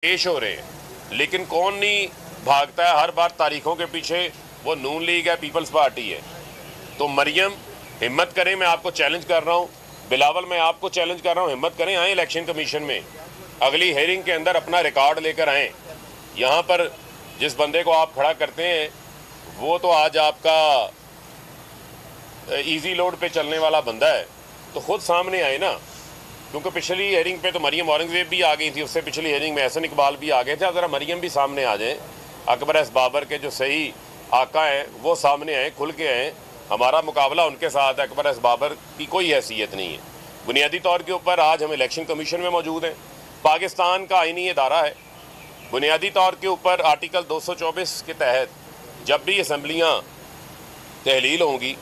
पेश हो रहे हैं, लेकिन कौन नहीं भागता है हर बार तारीखों के पीछे? वो नून लीग है, पीपल्स पार्टी है। तो मरियम हिम्मत करें, मैं आपको चैलेंज कर रहा हूँ, बिलावल मैं आपको चैलेंज कर रहा हूँ, हिम्मत करें, आए इलेक्शन कमीशन में, अगली हेयरिंग के अंदर अपना रिकॉर्ड लेकर आएँ। यहाँ पर जिस बंदे को आप खड़ा करते हैं वो तो आज आपका इजी लोड पे चलने वाला बंदा है, तो खुद सामने आए ना। क्योंकि पिछली हेयरिंग पे तो मरियम औरंगजेब भी आ गई थी, उससे पिछली हेयरिंग में एहसन इकबाल भी आ गए थे। अगर मरियम भी सामने आ जाए, अकबर एस बाबर के जो सही आका हैं वो सामने आए, खुल के आए। हमारा मुकाबला उनके साथ है, अकबर एस बाबर की कोई हैसियत नहीं है। बुनियादी तौर के ऊपर आज हम इलेक्शन कमीशन में मौजूद हैं, पाकिस्तान का आईनी इदारा है। बुनियादी तौर के ऊपर आर्टिकल 224 के तहत जब भी असम्बलियाँ तहलील होंगी,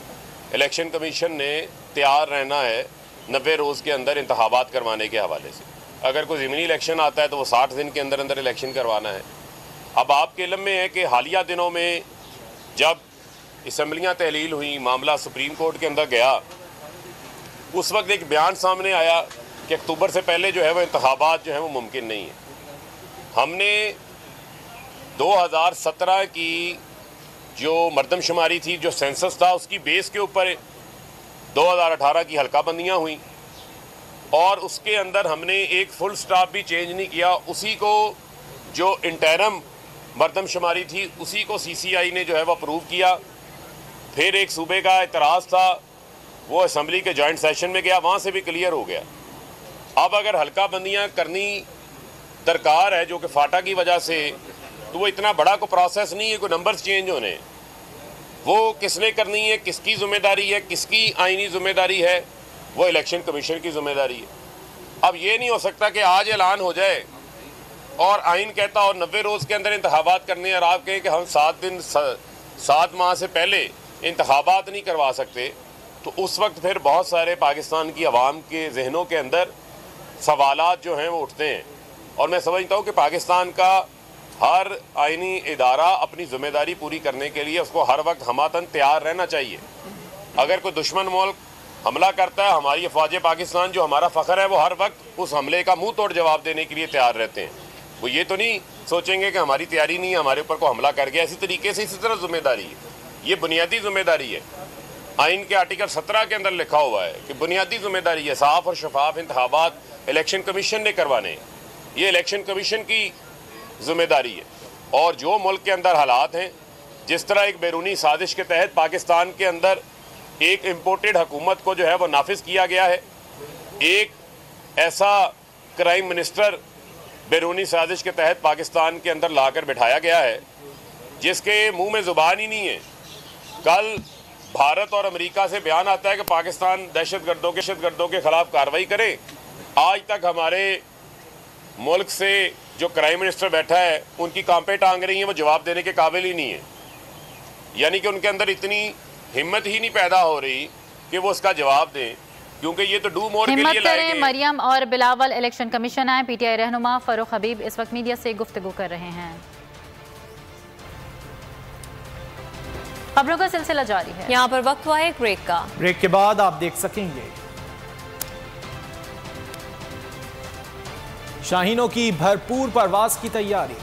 इलेक्शन कमीशन ने तैयार रहना है 90 रोज़ के अंदर इंतखाबात करवाने के हवाले से। अगर कोई ज़मीनी इलेक्शन आता है तो वो 60 दिन के अंदर अंदर इलेक्शन करवाना है। अब आपके इल्म में है कि हालिया दिनों में जब असम्बलियाँ तहलील हुई, मामला सुप्रीम कोर्ट के अंदर गया, उस वक्त एक बयान सामने आया कि अक्टूबर से पहले जो है वो इंतखाबात जो है वो मुमकिन नहीं है। हमने 2017 की जो मरदमशुमारी थी, जो सेंसस था, उसकी बेस के ऊपर 2018 की हल्का बंदियाँ हुई और उसके अंदर हमने एक फुल स्टॉप भी चेंज नहीं किया। उसी को जो इंटरम मरदमशुमारी थी उसी को CCI ने जो है वो अप्रूव किया। फिर एक सूबे का एतराज़ था, वो असम्बली के जॉइंट सेशन में गया, वहाँ से भी क्लियर हो गया। अब अगर हल्का बंदियाँ करनी दरकार है जो कि फाटा की वजह से, तो वो इतना बड़ा को प्रोसेस नहीं है, कोई नंबर्स चेंज होने। वो किसने करनी है, किसकी ज़िम्मेदारी है, किसकी आईनी ज़िम्मेदारी है? वो इलेक्शन कमीशन की ज़िम्मेदारी है। अब ये नहीं हो सकता कि आज ऐलान हो जाए और आइन कहता और 90 रोज़ के अंदर इंतखाबात करने, और आप कहें कि हम 7 माह से पहले इंतखाबात नहीं करवा सकते। तो उस वक्त फिर बहुत सारे पाकिस्तान की आवाम के जहनों के अंदर सवालात जो हैं वो उठते हैं। और मैं समझता हूँ कि पाकिस्तान का हर आईनी इदारा अपनी ज़िम्मेदारी पूरी करने के लिए उसको हर वक्त हमातन तैयार रहना चाहिए। अगर कोई दुश्मन मुल्क हमला करता है, हमारी अफवाज पाकिस्तान जो हमारा फ़ख्र है वो हर वक्त उस हमले का मुंह तोड़ जवाब देने के लिए तैयार रहते हैं। वो ये तो नहीं सोचेंगे कि हमारी तैयारी नहीं है, हमारे ऊपर को हमला कर गया। इसी तरीके से इसी तरह ज़िम्मेदारी है, ये बुनियादी ज़िम्मेदारी है। आइन के आर्टिकल 17 के अंदर लिखा हुआ है कि बुनियादी ज़िम्मेदारी है, साफ़ और शफाफ इंतखाबात इलेक्शन कमीशन ने करवाने, ये इलेक्शन कमीशन की ज़िम्मेदारी है। और जो मुल्क के अंदर हालात हैं, जिस तरह एक बैरूनी साजिश के तहत पाकिस्तान के अंदर एक इम्पोर्टेड हुकूमत को जो है वो नाफिज किया गया है, एक ऐसा क्राइम मिनिस्टर बैरूनी साजिश के तहत पाकिस्तान के अंदर लाकर बिठाया गया है जिसके मुंह में ज़ुबान ही नहीं है। कल भारत और अमेरिका से बयान आता है कि पाकिस्तान दहशतगर्दों के ख़िलाफ़ कार्रवाई करे। आज तक हमारे मुल्क से जो क्राइम मिनिस्टर बैठा है उनकी कांपे टांग रही हैं, वो जवाब देने के काबिल ही नहीं है। यानी कि उनके अंदर इतनी हिम्मत ही नहीं पैदा हो रही कि वो उसका जवाब दें, क्योंकि ये तो डू मोर के लिए हिम्मत करें। मरियम और बिलावल इलेक्शन कमीशन आए। PTI रहनुमा फारूक हबीब इस वक्त मीडिया से गुफ्तगू कर रहे हैं। खबरों का सिलसिला जारी है। यहाँ पर वक्त हुआ है एक ब्रेक का। ब्रेक के बाद आप देख सकेंगे शाहीनों की भरपूर परवाज की तैयारी।